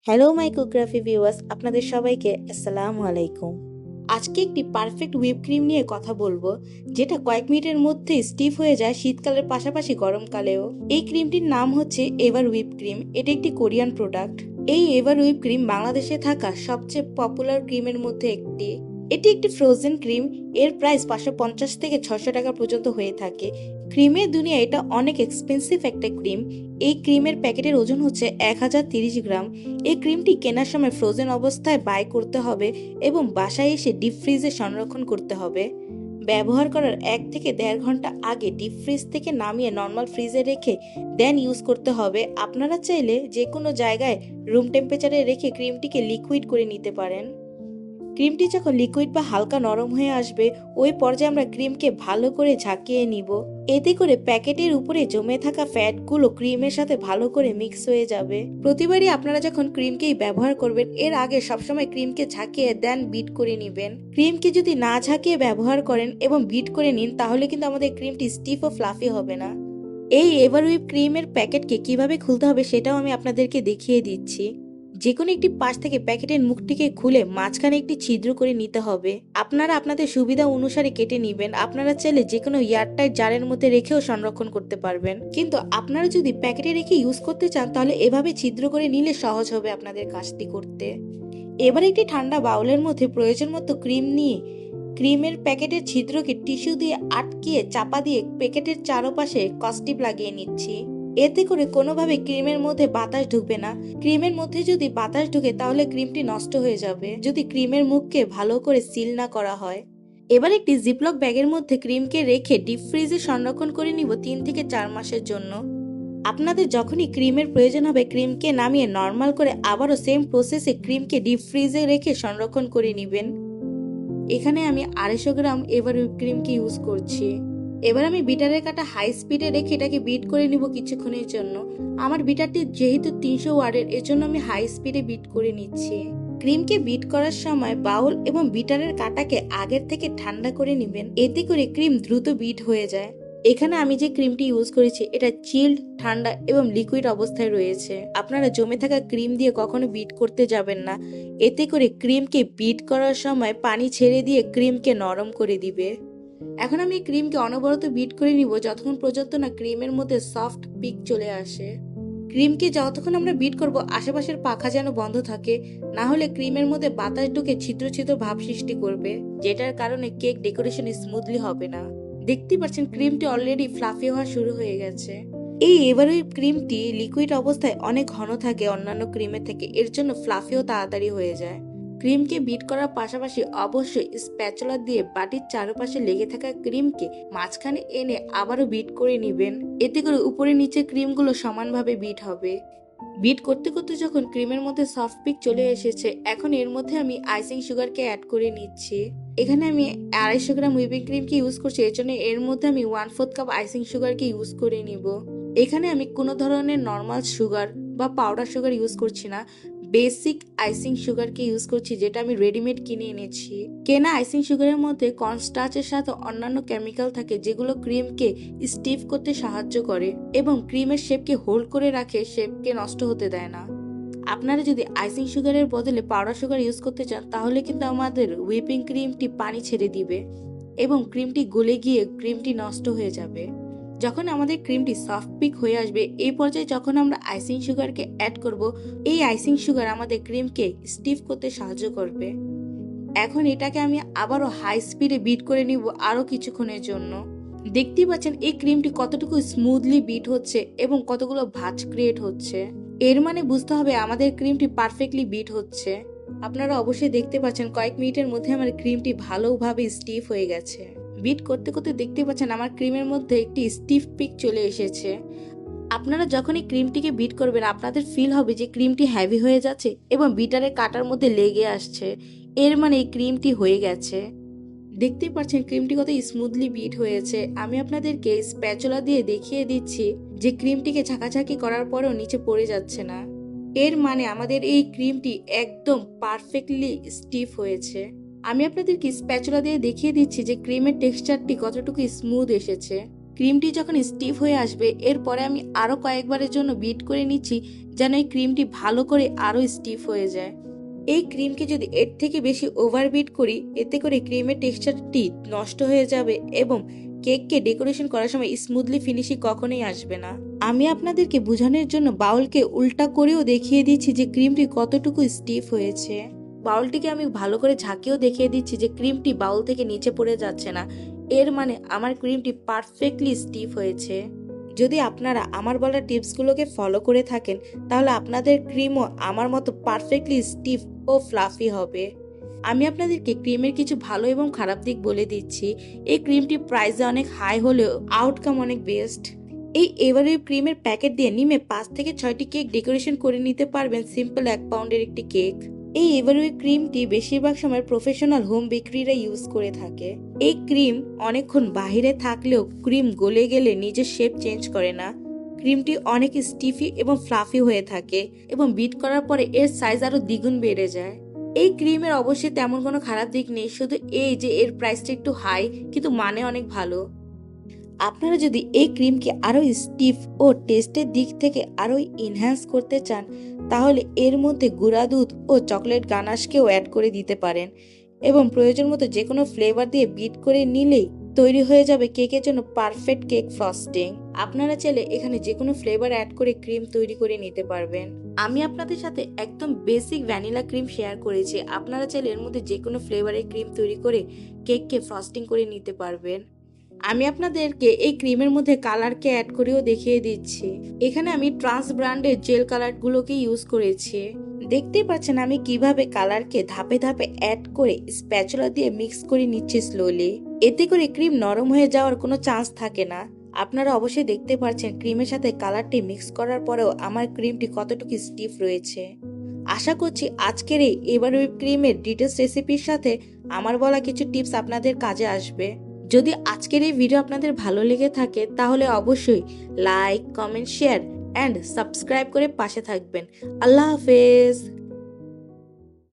Hello মাইক্রোগ্রাফি viewers, আপনাদের সবাইকে আসসালামু আলাইকুম। আজকে একটি পারফেক্ট হুইপ ক্রিম নিয়ে কথা বলবো, যেটা কয়েক মিনিটের মধ্যে স্টিফ হয়ে যায় শীতকালের পাশাপাশি গরমকালেও। এই ক্রিমটির নাম হচ্ছে এভার হুইপ ক্রিম। এটি একটি কোরিয়ান প্রোডাক্ট। এই এভার হুইপ ক্রিম বাংলাদেশে থাকা সবচেয়ে পপুলার ক্রিমের মধ্যে একটি। এটি একটি ফ্রোজেন ক্রিম। এর প্রাইস 550 থেকে 600 টাকা পর্যন্ত হয়ে থাকে। ক্রিমের দুনিয়া এটা অনেক এক্সপেন্সিভ একটা ক্রিম। এই ক্রিমের প্যাকেটের ওজন হচ্ছে 1030 গ্রাম। এই ক্রিমটি কেনার সময় ফ্রোজেন অবস্থায় বাই করতে হবে এবং বাসায় এসে ডিপ ফ্রিজে সংরক্ষণ করতে হবে। ব্যবহার করার 1 থেকে 1.5 ঘন্টা আগে ডিপ ফ্রিজ থেকে নামিয়ে নর্মাল ফ্রিজে রেখে দেন ইউজ করতে হবে। আপনারা চাইলে যে কোনো জায়গায় রুম টেম্পারেচারে রেখে ক্রিমটিকে লিকুইড করে নিতে পারেন। ক্রিমটি যখন লিকুইড বা হালকা নরম হয়ে আসবে, ওই পর্যায়ে আমরা ক্রিমকে ভালো করে ঝাঁকিয়ে নিব। এতে করে প্যাকেটের উপরে জমে থাকা ফ্যাটগুলো ক্রিমের সাথে ভালো করে মিক্স হয়ে যাবে। প্রতিবারই আপনারা যখন ক্রিমকেই ব্যবহার করবেন, এর আগে সবসময় ক্রিমকে ঝাঁকিয়ে দেন বিট করে নেবেন। ক্রিমকে যদি না ঝাঁকিয়ে ব্যবহার করেন এবং বিট করে নিন, তাহলে কিন্তু আমাদের ক্রিমটি স্টিফ ও ফ্লাফি হবে না। এই এভারহুইপ ক্রিমের প্যাকেটকে কিভাবে খুলতে হবে সেটাও আমি আপনাদেরকে দেখিয়ে দিচ্ছি। যে কোনো একটি পাশ থেকে প্যাকেটের মুখটিকে খুলে মাঝখানে একটি ছিদ্র করে নিতে হবে। আপনারা আপনাদের সুবিধা অনুসারে কেটে নেবেন। আপনারা চাইলে যে কোনো এয়ারটাইট জারের মধ্যে রেখেও সংরক্ষণ করতে পারবেন, কিন্তু আপনারা যদি প্যাকেটে রেখে ইউজ করতে চান তাহলে এভাবে ছিদ্র করে নিলে সহজ হবে আপনাদের কাজটি করতে। এবার একটি ঠান্ডা বাউলের মধ্যে প্রয়োজন মতো ক্রিম নিয়ে ক্রিমের প্যাকেটের ছিদ্রকে টিস্যু দিয়ে আটকিয়ে চাপা দিয়ে প্যাকেটের চারপাশে কস্টিপ লাগিয়ে নিচ্ছি। এতে করে কোনোভাবে ক্রিমের মধ্যে বাতাস ঢুকবে না। ক্রিমের মধ্যে যদি বাতাস ঢুকে তাহলে ক্রিমটি নষ্ট হয়ে যাবে, যদি ক্রিমের মুখকে ভালো করে সিল না করা হয়। এবার একটি জিপলক ব্যাগের মধ্যে ক্রিমকে রেখে ডিপ ফ্রিজে সংরক্ষণ করে নিব 3 থেকে 4 মাসের জন্য। আপনাদের যখনই ক্রিমের প্রয়োজন হবে, ক্রিমকে নামিয়ে নর্মাল করে আবারও সেম প্রসেসে ক্রিমকে ডিপ ফ্রিজে রেখে সংরক্ষণ করে নেবেন। এখানে আমি 250 গ্রাম এভার হুইপ ক্রিমকে ইউজ করছি। এবার আমি বিটারের কাটা হাই স্পিডে রেখে এটাকে বিট করে নিব কিছুক্ষণের জন্য। আমার বিটারটি যেহেতু 300 ওয়াটের, এর জন্য আমি হাই স্পিডে বিট করে নিচ্ছি। ক্রিমকে বিট করার সময় বাউল এবং বিটারের কাটাকে আগের থেকে ঠান্ডা করে নেবেন, এতে করে ক্রিম দ্রুত বিট হয়ে যায়। এখানে আমি যে ক্রিমটি ইউজ করেছি এটা চিল্ড, ঠান্ডা এবং লিকুইড অবস্থায় রয়েছে। আপনারা জমে থাকা ক্রিম দিয়ে কখনো বিট করতে যাবেন না, এতে করে ক্রিমকে বিট করার সময় পানি ছেড়ে দিয়ে ক্রিমকে নরম করে দিবে। এখন আমি ক্রিমকে অনবরত বিট করে নিব যতক্ষণ পর্যন্ত না ক্রিমের মধ্যে সফট পিক চলে আসে। ক্রিমকে যতক্ষণ আমরা বিট করব আশেপাশের পাখা যেন বন্ধ থাকে, না হলে ক্রিমের মধ্যে বাতাস ঢুকে ছিদ্র ছিদ্র ভাব সৃষ্টি করবে, যেটার কারণে কেক ডেকোরেশন স্মুথলি হবে না। দেখতে পাচ্ছেন ক্রিমটি অলরেডি ফ্লাফি হওয়া শুরু হয়ে গেছে। এই এভারহুইপ ক্রিমটি লিকুইড অবস্থায় অনেক ঘন থাকে অন্যান্য ক্রিমের থেকে, এর জন্য ফ্লাফিও তাড়াতাড়ি হয়ে যায়। ক্রিমকে বিট করার পাশাপাশি অবশ্যই স্প্যাচুলা দিয়ে বাটির চারপাশে লেগে থাকা ক্রিমকে মাঝখানে এনে আবারও বিট করে নেবেন, এতে করে উপরে নিচে ক্রিমগুলো সমানভাবে বিট হবে। বিট করতে করতে যখন ক্রিমের মধ্যে সফট পিক চলে এসেছে, এখন এর মধ্যে আমি আইসিং সুগারকে অ্যাড করে নিচ্ছি। এখানে আমি 250 গ্রাম হুইপিং ক্রিমকে ইউজ করছি, এর জন্য এর মধ্যে আমি 1/4 কাপ আইসিং সুগারকে ইউজ করে নিব। এখানে আমি কোনো ধরনের নর্মাল সুগার বা পাউডার সুগার ইউজ করছি না, বেসিক আইসিং সুগারকে ইউজ করছি, যেটা আমি রেডিমেড কিনে এনেছি। কেনা আইসিং সুগারের মধ্যে কর্নস্টার্চের সাথে অন্যান্য কেমিক্যাল থাকে, যেগুলো ক্রিমকে স্টিফ করতে সাহায্য করে এবং ক্রিমের শেপকে হোল্ড করে রাখে, শেপকে নষ্ট হতে দেয় না। আপনারা যদি আইসিং সুগারের বদলে পাউডার সুগার ইউজ করতে চান, তাহলে কিন্তু আমাদের হুইপিং ক্রিমটি পানি ছেড়ে দিবে এবং ক্রিমটি গলে গিয়ে ক্রিমটি নষ্ট হয়ে যাবে। যখন আমাদের ক্রিমটি সফট পিক হয়ে আসবে, এই পর্যায়ে যখন আমরা আইসিং সুগারকে অ্যাড করব, এই আইসিং সুগার আমাদের ক্রিমকে স্টিফ করতে সাহায্য করবে। এখন এটাকে আমি আবারও হাই স্পিডে বিট করে নিব আরো কিছুক্ষণের জন্য। দেখতেই পাচ্ছেন এই ক্রিমটি কতটুকু স্মুথলি বিট হচ্ছে এবং কতগুলো ভাঁজ ক্রিয়েট হচ্ছে। এর মানে বুঝতে হবে আমাদের ক্রিমটি পারফেক্টলি বিট হচ্ছে। আপনারা অবশ্যই দেখতে পাচ্ছেন কয়েক মিনিটের মধ্যে আমার ক্রিমটি ভালোভাবে স্টিফ হয়ে গেছে। বিট করতে করতে দেখতে পাচ্ছেন আমার ক্রিমের মধ্যে একটি স্টিফ পিক চলে এসেছে। আপনারা যখন এই ক্রিমটিকে বিট করবেন, আপনাদের ফিল হবে যে ক্রিমটি হেভি হয়ে যাচ্ছে এবং বিটারের কাটার মধ্যে লেগে আসছে, এর মানে এই ক্রিমটি হয়ে গেছে। দেখতেই পাচ্ছেন ক্রিমটি কত স্মুথলি বিট হয়েছে। আমি আপনাদেরকে স্প্যাচুলা দিয়ে দেখিয়ে দিচ্ছি যে ক্রিমটিকে ঝাঁকাঝাঁকি করার পরেও নিচে পড়ে যাচ্ছে না, এর মানে আমাদের এই ক্রিমটি একদম পারফেক্টলি স্টিফ হয়েছে। আমি আপনাদেরকে স্প্যাচুলা দিয়ে দেখিয়ে দিচ্ছি যে ক্রিমের টেক্সচারটি কতটুকু স্মুথ এসেছে। ক্রিমটি যখন স্টিফ হয়ে আসবে এরপরে আমি আরও কয়েকবারের জন্য বিট করে নিচ্ছি যেন এই ক্রিমটি ভালো করে আরও স্টিফ হয়ে যায়। এই ক্রিমকে যদি এর থেকে বেশি ওভার বিট করি এতে করে ক্রিমের টেক্সচারটি নষ্ট হয়ে যাবে এবং কেককে ডেকোরেশন করার সময় স্মুথলি ফিনিশিং কখনোই আসবে না। আমি আপনাদেরকে বোঝানোর জন্য বাউলকে উল্টা করেও দেখিয়ে দিচ্ছি যে ক্রিমটি কতটুকু স্টিফ হয়েছে। বাউলটিকে আমি ভালো করে ঝাঁকিয়েও দেখিয়ে দিচ্ছি যে ক্রিমটি বাউল থেকে নিচে পড়ে যাচ্ছে না, এর মানে আমার ক্রিমটি পারফেক্টলি স্টিফ হয়েছে। যদি আপনারা আমার বলা টিপসগুলোকে ফলো করে থাকেন তাহলে আপনাদের ক্রিমও আমার মতো পারফেক্টলি স্টিফ ও ফ্লাফি হবে। আমি আপনাদেরকে ক্রিমের কিছু ভালো এবং খারাপ দিক বলে দিচ্ছি। এই ক্রিমটি প্রাইসে অনেক হাই হলেও আউটকাম অনেক বেস্ট। এই এভারউইভ ক্রিমের প্যাকেট দিয়ে নিমে 5 থেকে 6টি কেক ডেকোরেশন করে নিতে পারবেন সিম্পল 1 পাউন্ডের একটি কেক। এই এভারউইভ ক্রিমটি বেশিরভাগ সময় প্রফেশনাল হোম বেকারিরা ইউজ করে থাকে। এই ক্রিম অনেকক্ষণ বাহিরে থাকলেও ক্রিম গলে গেলে নিজের শেপ চেঞ্জ করে না। ক্রিমটি অনেক স্টিফি এবং ফ্লাফি হয়ে থাকে এবং বিট করার পরে এর সাইজ আরো দ্বিগুণ বেড়ে যায়। এই ক্রিমের অবশ্যই তেমন কোনো খারাপ দিক নেই, শুধু এই যে এর প্রাইসটা একটু হাই কিন্তু মানে অনেক ভালো। আপনারা যদি এই ক্রিমকে আরও স্টিফ ও টেস্টের দিক থেকে আরও ইনহ্যান্স করতে চান তাহলে এর মধ্যে গুঁড়া দুধ ও চকলেট গানাশকেও অ্যাড করে দিতে পারেন এবং প্রয়োজন মতো যে কোনো ফ্লেভার দিয়ে বিট করে নিলেই তৈরি হয়ে যাবে কেকের জন্য পারফেক্ট কেক ফ্রস্টিং। আপনারা চাইলে এখানে যে কোনো ফ্লেভার অ্যাড করে ক্রিম তৈরি করে নিতে পারবেন। আমি আপনাদের সাথে একদম বেসিক ভ্যানিলা ক্রিম শেয়ার করেছি, আপনারা চাইলে এর মধ্যে যে কোনো ফ্লেভারের ক্রিম তৈরি করে কেককে ফ্রস্টিং করে নিতে পারবেন। আমি আপনাদেরকে এই ক্রিমের মধ্যে কালারকে অ্যাড করেও দেখিয়ে দিচ্ছি। এখানে আমি ট্রান্স ব্র্যান্ডের জেল কালারগুলোকে ইউজ করেছি। দেখতেই পাচ্ছেন আমি কিভাবে কালারকে ধাপে ধাপে অ্যাড করে স্প্যাচুলা দিয়ে মিক্স করে নিচ্ছি স্লোলি। এতে করে ক্রিম নরম হয়ে যাওয়ার কোনো চান্স থাকে না। আপনারা অবশ্যই দেখতে পাচ্ছেন ক্রিমের সাথে কালারটি মিক্স করার পরেও আমার ক্রিমটি কতটুকু স্টিফ রয়েছে। আশা করছি আজকের এই এভারউইভ ক্রিমের ডিটেলস রেসিপির সাথে আমার বলা কিছু টিপস আপনাদের কাজে আসবে। যদি আজকের এই ভিডিও আপনাদের ভালো লেগে থাকে তাহলে অবশ্যই like, comment, share and subscribe করে পাশে থাকবেন। আল্লাহ হাফেজ।